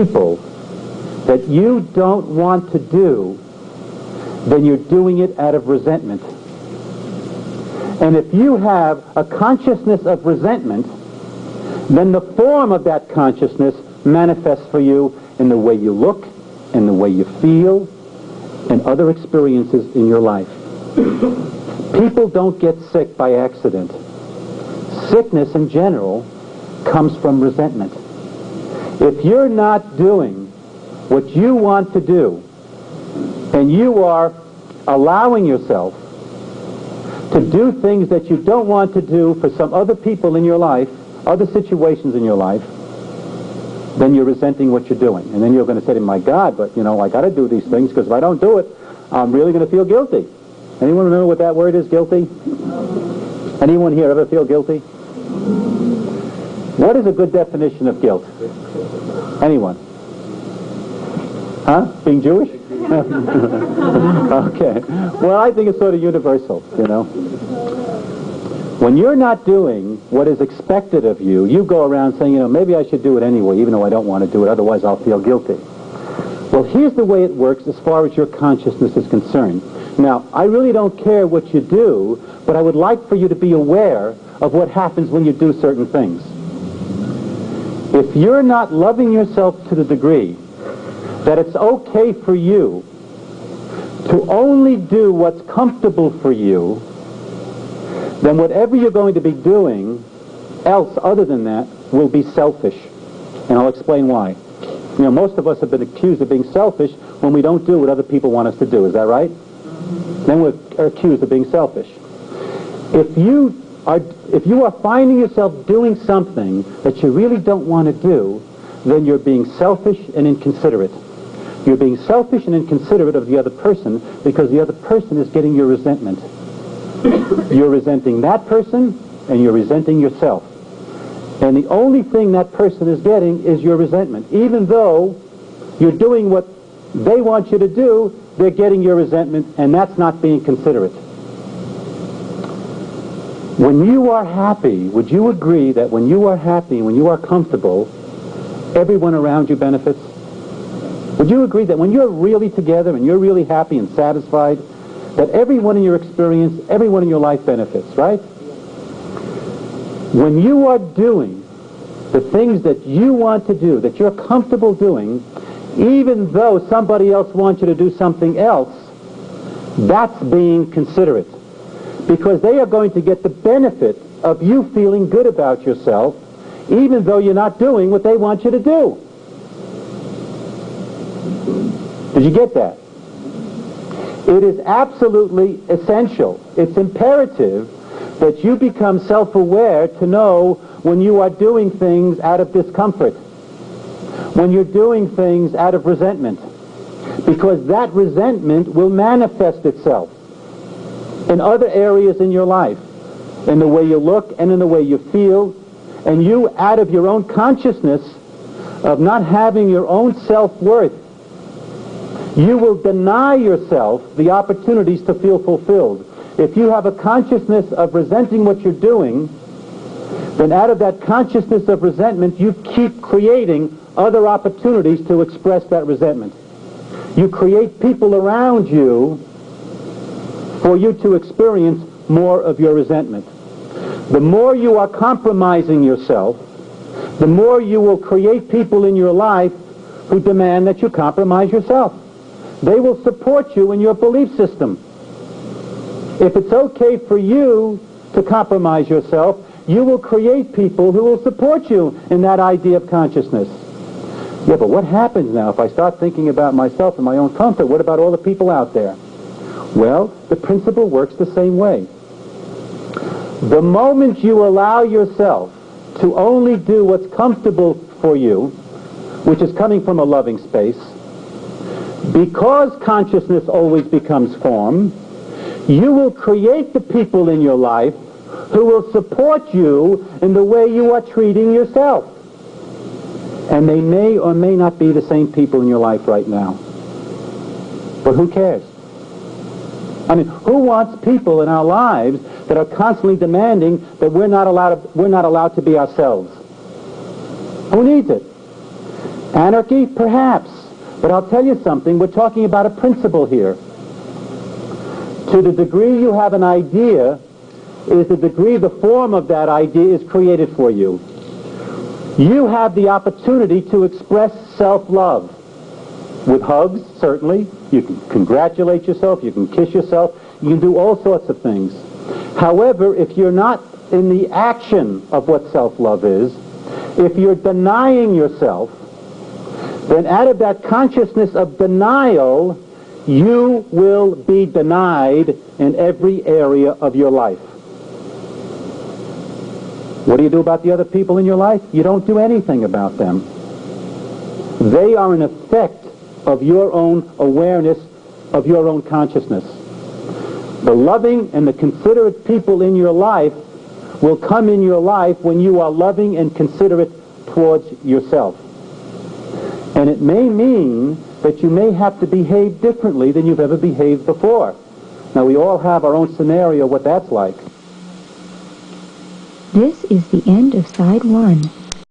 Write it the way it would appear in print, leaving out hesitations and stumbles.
people that you don't want to do, then you're doing it out of resentment. And if you have a consciousness of resentment, then the form of that consciousness manifests for you in the way you look, in the way you feel, and other experiences in your life. People don't get sick by accident. Sickness in general comes from resentment. If you're not doing what you want to do, and you are allowing yourself to do things that you don't want to do for some other people in your life, other situations in your life, then you're resenting what you're doing. And then you're going to say to my God, but I got to do these things because if I don't do it, I'm really going to feel guilty. Anyone remember what that word is, guilty? Anyone here ever feel guilty? What is a good definition of guilt? Anyone? Huh? Being Jewish? Okay. Well, I think it's sort of universal, When you're not doing what is expected of you, you go around saying, maybe I should do it anyway, even though I don't want to do it, otherwise I'll feel guilty. Well, here's the way it works as far as your consciousness is concerned. Now, I really don't care what you do, but I would like for you to be aware of what happens when you do certain things. If you're not loving yourself to the degree that it's okay for you to only do what's comfortable for you, then whatever you're going to be doing else other than that will be selfish. And I'll explain why. Most of us have been accused of being selfish when we don't do what other people want us to do. Is that right? Then we're accused of being selfish. If you are finding yourself doing something that you really don't want to do, then you're being selfish and inconsiderate. You're being selfish and inconsiderate of the other person because the other person is getting your resentment. You're resenting that person and you're resenting yourself. And the only thing that person is getting is your resentment. Even though you're doing what they want you to do, they're getting your resentment, and that's not being considerate. When you are happy, would you agree that when you are happy, when you are comfortable, everyone around you benefits? Would you agree that when you're really together and you're really happy and satisfied, that everyone in your experience, everyone in your life benefits, right? When you are doing the things that you want to do, that you're comfortable doing, even though somebody else wants you to do something else, that's being considerate. Because they are going to get the benefit of you feeling good about yourself, even though you're not doing what they want you to do. Did you get that? It is absolutely essential. It's imperative that you become self-aware to know when you are doing things out of discomfort, when you're doing things out of resentment, because that resentment will manifest itself in other areas in your life, in the way you look and in the way you feel, and you, out of your own consciousness of not having your own self-worth, you will deny yourself the opportunities to feel fulfilled. If you have a consciousness of resenting what you're doing, then out of that consciousness of resentment, you keep creating other opportunities to express that resentment. You create people around you for you to experience more of your resentment. The more you are compromising yourself, the more you will create people in your life who demand that you compromise yourself. They will support you in your belief system. If it's okay for you to compromise yourself, you will create people who will support you in that idea of consciousness. Yeah, but what happens now if I start thinking about myself and my own comfort? What about all the people out there? Well, the principle works the same way. The moment you allow yourself to only do what's comfortable for you, which is coming from a loving space, because consciousness always becomes form, you will create the people in your life who will support you in the way you are treating yourself. And they may or may not be the same people in your life right now. But who cares? I mean, who wants people in our lives that are constantly demanding that we're not allowed to be ourselves? Who needs it? Anarchy? Perhaps. But I'll tell you something. We're talking about a principle here. To the degree you have an idea is the degree the form of that idea is created for you. You have the opportunity to express self-love. With hugs, certainly. You can congratulate yourself. You can kiss yourself. You can do all sorts of things. However, if you're not in the action of what self-love is, if you're denying yourself, then out of that consciousness of denial, you will be denied in every area of your life. What do you do about the other people in your life? You don't do anything about them. They are an effect of your own awareness, of your own consciousness. The loving and the considerate people in your life will come in your life when you are loving and considerate towards yourself. And it may mean that you may have to behave differently than you've ever behaved before. Now, we all have our own scenario what that's like. This is the end of Side 1.